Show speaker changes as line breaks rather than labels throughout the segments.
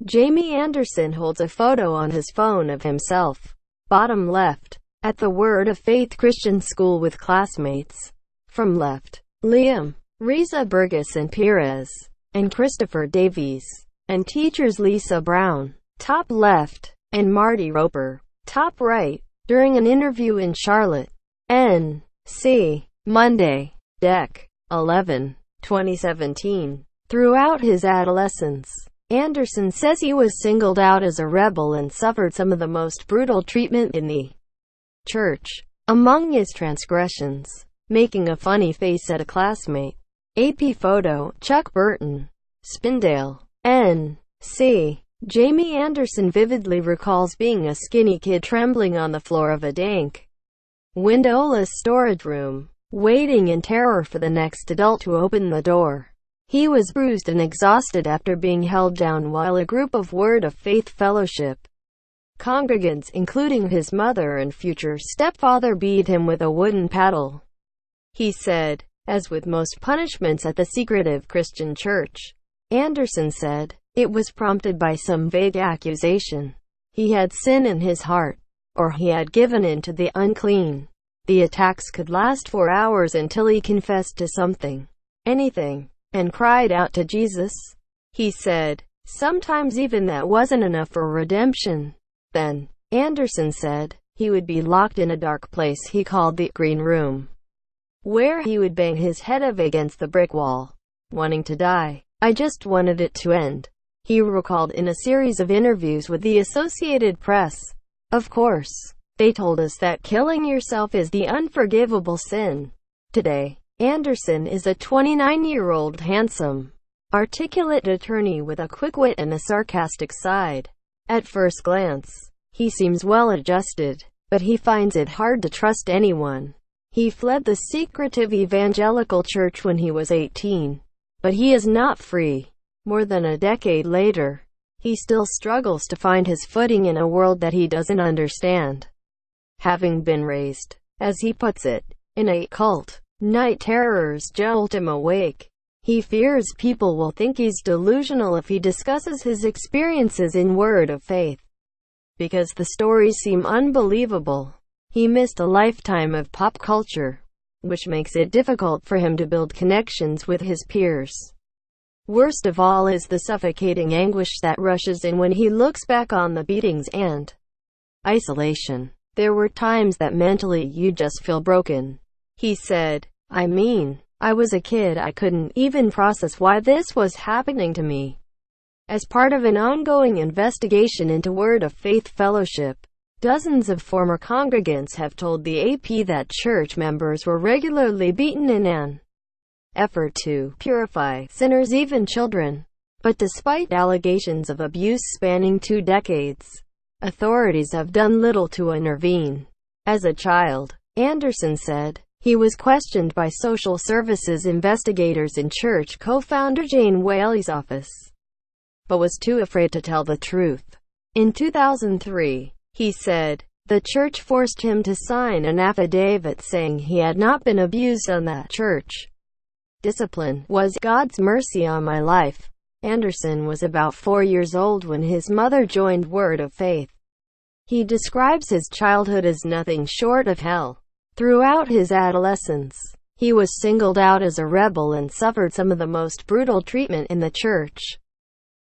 Jamey Anderson holds a photo on his phone of himself, bottom left, at the Word of Faith Christian School with classmates. From left, Liam, Risa Burgeson Pires, and Christopher Davies, and teachers Lisa Brown, top left, and Marty Roper, top right, during an interview in Charlotte, N.C., Monday, Dec. 11, 2017. Throughout his adolescence, Anderson says he was singled out as a rebel and suffered some of the most brutal treatment in the church. Among his transgressions, making a funny face at a classmate. AP photo, Chuck Burton, Spindale, N.C. Jamey Anderson vividly recalls being a skinny kid trembling on the floor of a dank, windowless storage room, waiting in terror for the next adult to open the door. He was bruised and exhausted after being held down while a group of Word of Faith Fellowship congregants, including his mother and future stepfather, beat him with a wooden paddle. He said, as with most punishments at the secretive Christian church, Anderson said, it was prompted by some vague accusation. He had sin in his heart, or he had given in to the unclean. The attacks could last for hours until he confessed to something, anything, and cried out to Jesus. He said, sometimes even that wasn't enough for redemption. Then, Anderson said, he would be locked in a dark place he called the green room, where he would bang his head against the brick wall, wanting to die. I just wanted it to end, he recalled in a series of interviews with the Associated Press. Of course, they told us that killing yourself is the unforgivable sin. Today, Anderson is a 29-year-old handsome, articulate attorney with a quick wit and a sarcastic side. At first glance, he seems well-adjusted, but he finds it hard to trust anyone. He fled the secretive evangelical church when he was 18, but he is not free. More than a decade later, he still struggles to find his footing in a world that he doesn't understand. Having been raised, as he puts it, in a cult, night terrors jolt him awake. He fears people will think he's delusional if he discusses his experiences in Word of Faith, because the stories seem unbelievable. He missed a lifetime of pop culture, which makes it difficult for him to build connections with his peers. Worst of all is the suffocating anguish that rushes in when he looks back on the beatings and isolation. There were times that mentally you just feel broken. He said, I mean, I was a kid, I couldn't even process why this was happening to me. As part of an ongoing investigation into Word of Faith Fellowship, dozens of former congregants have told the AP that church members were regularly beaten in an effort to purify sinners, even children. But despite allegations of abuse spanning 2 decades, authorities have done little to intervene. As a child, Anderson said, he was questioned by social services investigators in church co-founder Jane Whaley's office, but was too afraid to tell the truth. In 2003, he said, the church forced him to sign an affidavit saying he had not been abused and that church discipline was God's mercy on my life. Anderson was about 4 years old when his mother joined Word of Faith. He describes his childhood as nothing short of hell. Throughout his adolescence, he was singled out as a rebel and suffered some of the most brutal treatment in the church.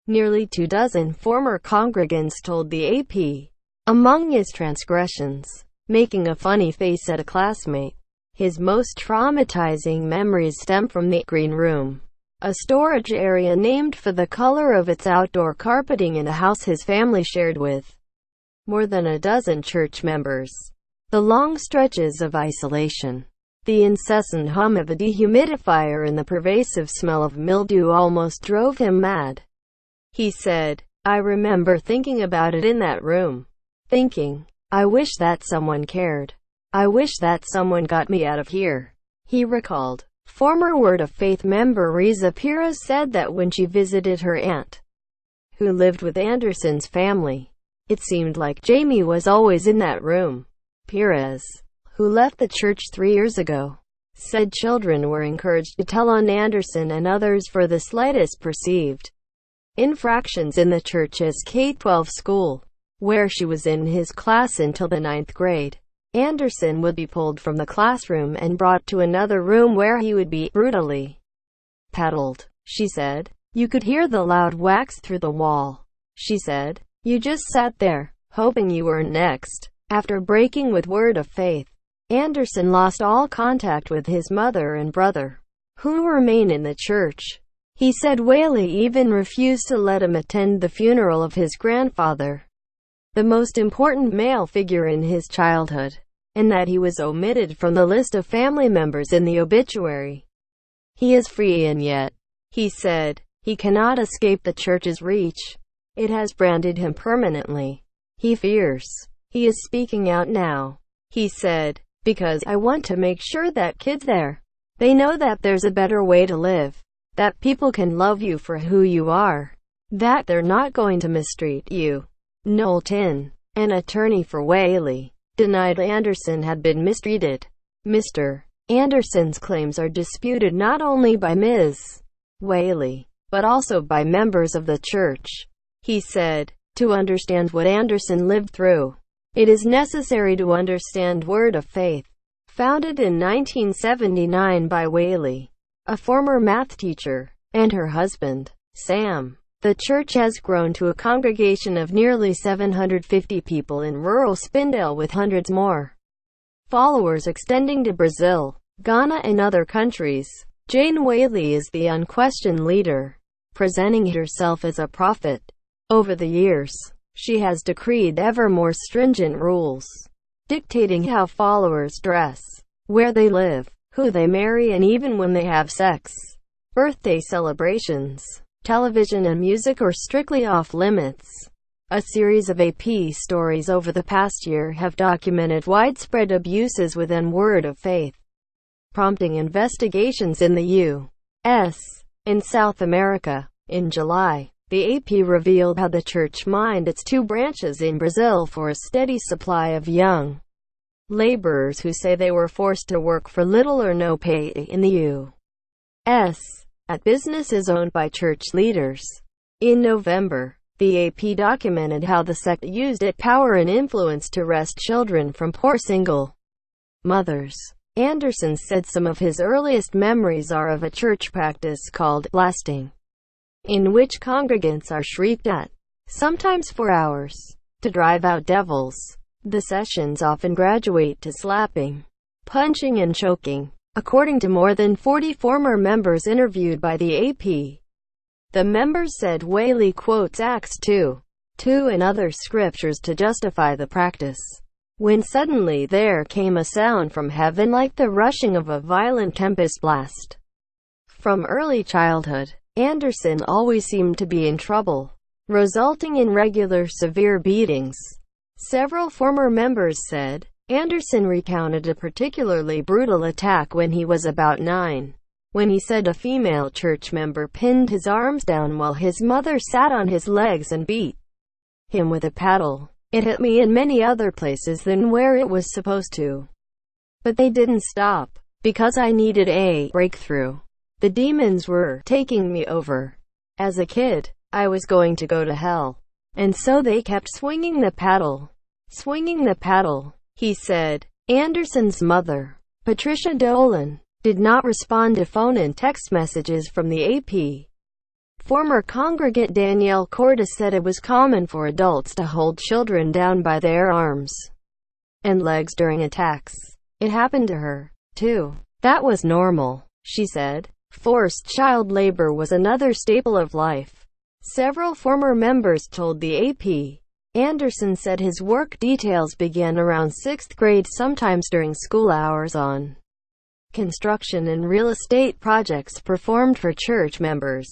Nearly 24 former congregants told the AP. Among his transgressions, making a funny face at a classmate. His most traumatizing memories stem from the green room, a storage area named for the color of its outdoor carpeting in a house his family shared with more than a dozen church members. The long stretches of isolation, the incessant hum of a dehumidifier and the pervasive smell of mildew almost drove him mad. He said, I remember thinking about it in that room, thinking, I wish that someone cared. I wish that someone got me out of here. He recalled. Former Word of Faith member Risa Burgeson said that when she visited her aunt, who lived with Anderson's family, it seemed like Jamey was always in that room. Pires, who left the church 3 years ago, said children were encouraged to tell on Anderson and others for the slightest perceived infractions in the church's K-12 school, where she was in his class until the 9th grade. Anderson would be pulled from the classroom and brought to another room where he would be brutally paddled. She said, "You could hear the loud whacks through the wall." She said, "You just sat there, hoping you were next." After breaking with Word of Faith, Anderson lost all contact with his mother and brother, who remain in the church. He said Whaley even refused to let him attend the funeral of his grandfather, the most important male figure in his childhood, and that he was omitted from the list of family members in the obituary. He is free, and yet, he said, he cannot escape the church's reach. It has branded him permanently. He fears. He is speaking out now. He said, "Because I want to make sure that kids there, they know that there's a better way to live, that people can love you for who you are, that they're not going to mistreat you." Knowlton, an attorney for Whaley, denied Anderson had been mistreated. Mr. Anderson's claims are disputed not only by Ms. Whaley, but also by members of the church. He said, "To understand what Anderson lived through, it is necessary to understand Word of Faith." Founded in 1979 by Whaley, a former math teacher, and her husband, Sam, the church has grown to a congregation of nearly 750 people in rural Spindale, with hundreds more followers extending to Brazil, Ghana and other countries. Jane Whaley is the unquestioned leader, presenting herself as a prophet. Over the years, she has decreed ever more stringent rules, dictating how followers dress, where they live, who they marry, and even when they have sex. Birthday celebrations, television and music are strictly off limits. A series of AP stories over the past year have documented widespread abuses within Word of Faith, prompting investigations in the U.S. and South America. In July, the AP revealed how the church mined its two branches in Brazil for a steady supply of young laborers who say they were forced to work for little or no pay in the U.S. at businesses owned by church leaders. In November, the AP documented how the sect used its power and influence to wrest children from poor single mothers. Anderson said some of his earliest memories are of a church practice called blasting, in which congregants are shrieked at, sometimes for hours, to drive out devils. The sessions often graduate to slapping, punching and choking, according to more than 40 former members interviewed by the AP. The members said Whaley quotes Acts 2:2 and other scriptures to justify the practice, when suddenly there came a sound from heaven like the rushing of a violent tempest blast. From early childhood, Anderson always seemed to be in trouble, resulting in regular severe beatings. Several former members said Anderson recounted a particularly brutal attack when he was about 9, when he said a female church member pinned his arms down while his mother sat on his legs and beat him with a paddle. "It hit me in many other places than where it was supposed to. But they didn't stop, because I needed a breakthrough. The demons were taking me over. As a kid, I was going to go to hell. And so they kept swinging the paddle, he said. Anderson's mother, Patricia Dolan, did not respond to phone and text messages from the AP. Former congregant Danielle Cordes said it was common for adults to hold children down by their arms and legs during attacks. It happened to her, too. That was normal, she said. Forced child labor was another staple of life. Several former members told the AP. Anderson said his work details began around 6th grade, sometimes during school hours on construction and real estate projects performed for church members.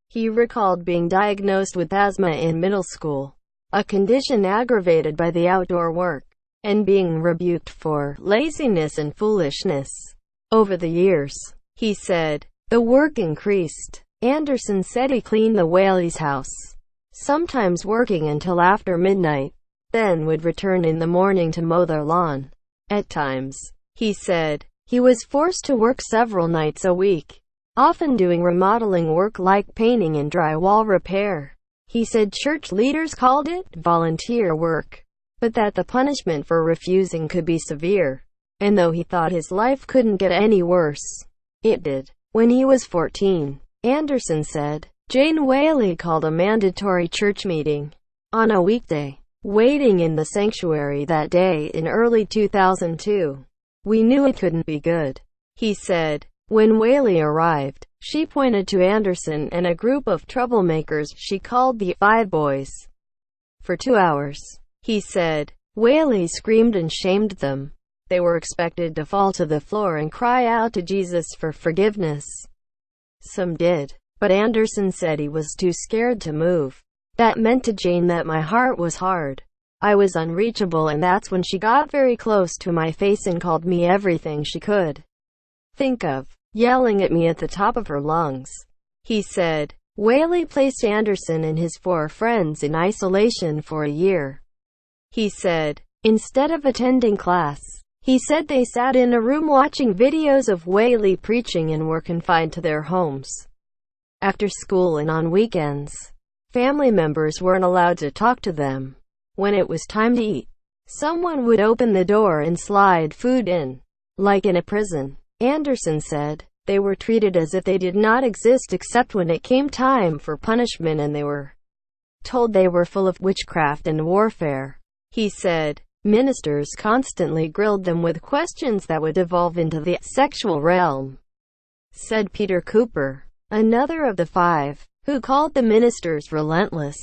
He recalled being diagnosed with asthma in middle school, a condition aggravated by the outdoor work, and being rebuked for laziness and foolishness. Over the years, he said, the work increased. Anderson said he cleaned the Whaley's house, sometimes working until after midnight, then would return in the morning to mow their lawn. At times, he said, he was forced to work several nights a week, often doing remodeling work like painting and drywall repair. He said church leaders called it volunteer work, but that the punishment for refusing could be severe. And though he thought his life couldn't get any worse, it did. When he was 14, Anderson said, Jane Whaley called a mandatory church meeting on a weekday. Waiting in the sanctuary that day in early 2002. We knew it couldn't be good. He said, when Whaley arrived, she pointed to Anderson and a group of troublemakers she called the Five Boys. For 2 hours, he said, Whaley screamed and shamed them. They were expected to fall to the floor and cry out to Jesus for forgiveness. Some did, but Anderson said he was too scared to move. That meant to Jane that my heart was hard. I was unreachable, and that's when she got very close to my face and called me everything she could think of, yelling at me at the top of her lungs. He said, Whaley placed Anderson and his 4 friends in isolation for a year. He said, instead of attending class, he said they sat in a room watching videos of Whaley preaching and were confined to their homes. After school and on weekends, family members weren't allowed to talk to them. When it was time to eat, someone would open the door and slide food in, like in a prison. Anderson said, they were treated as if they did not exist except when it came time for punishment, and they were told they were full of witchcraft and warfare. He said, ministers constantly grilled them with questions that would devolve into the sexual realm. Said Peter Cooper, another of the 5, who called the ministers relentless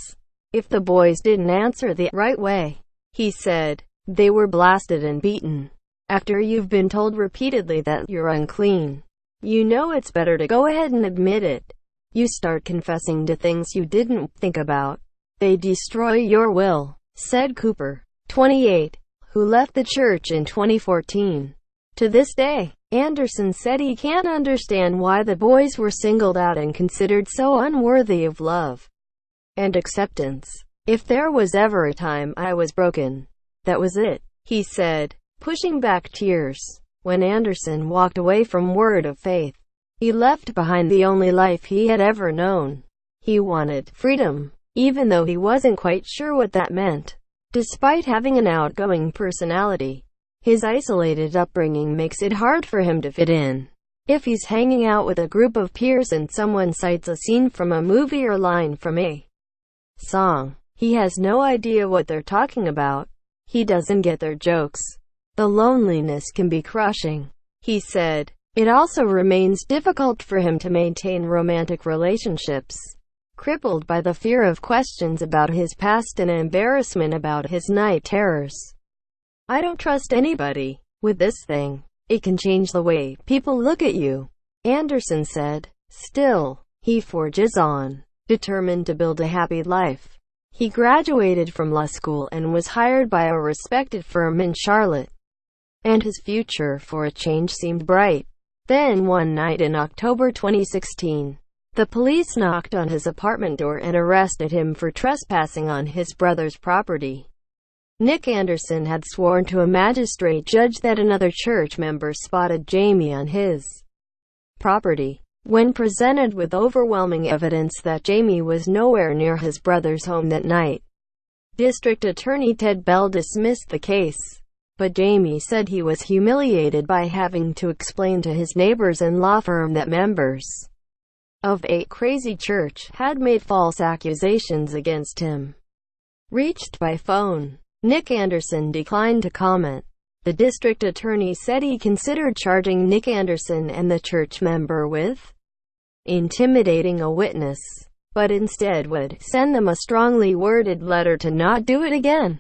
if the boys didn't answer the right way. He said, they were blasted and beaten. After you've been told repeatedly that you're unclean, you know it's better to go ahead and admit it. You start confessing to things you didn't think about. They destroy your will, said Cooper, 28, who left the church in 2014. To this day, Anderson said he can't understand why the boys were singled out and considered so unworthy of love and acceptance. If there was ever a time I was broken, that was it, he said, pushing back tears. When Anderson walked away from Word of Faith, he left behind the only life he had ever known. He wanted freedom, even though he wasn't quite sure what that meant. Despite having an outgoing personality, his isolated upbringing makes it hard for him to fit in. If he's hanging out with a group of peers and someone cites a scene from a movie or line from a song, he has no idea what they're talking about. He doesn't get their jokes. The loneliness can be crushing. He said, it also remains difficult for him to maintain romantic relationships, crippled by the fear of questions about his past and embarrassment about his night terrors. I don't trust anybody with this thing. It can change the way people look at you, Anderson said. Still, he forges on, determined to build a happy life. He graduated from law school and was hired by a respected firm in Charlotte, and his future for a change seemed bright. Then one night in October 2016, the police knocked on his apartment door and arrested him for trespassing on his brother's property. Nick Anderson had sworn to a magistrate judge that another church member spotted Jamey on his property. When presented with overwhelming evidence that Jamey was nowhere near his brother's home that night, District Attorney Ted Bell dismissed the case. But Jamey said he was humiliated by having to explain to his neighbors and law firm that members of a crazy church had made false accusations against him. Reached by phone, Nick Anderson declined to comment. The district attorney said he considered charging Nick Anderson and the church member with intimidating a witness, but instead would send them a strongly worded letter to not do it again.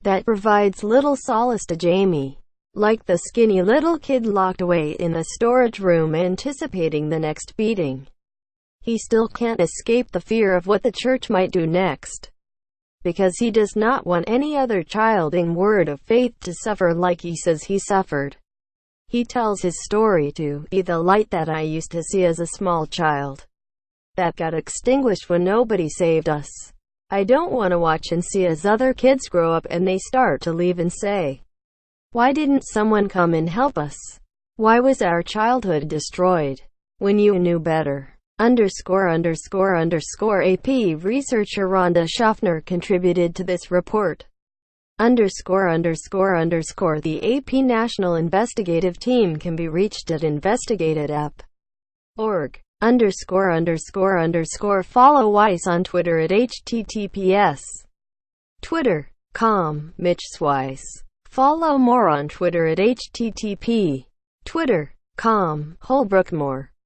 That provides little solace to Jamey. Like the skinny little kid locked away in the storage room anticipating the next beating, he still can't escape the fear of what the church might do next, because he does not want any other child in Word of Faith to suffer like he says he suffered. He tells his story to be the light that I used to see as a small child, that got extinguished when nobody saved us. I don't want to watch and see as other kids grow up and they start to leave and say, why didn't someone come and help us? Why was our childhood destroyed? When you knew better. _______ AP researcher Rhonda Schaffner contributed to this report. _______ The AP National Investigative Team can be reached at investigatedapp.org. _______ Follow Weiss on Twitter at https://twitter.com Mitch Weiss. Follow more on Twitter at http://twitter.com Holbrookmore.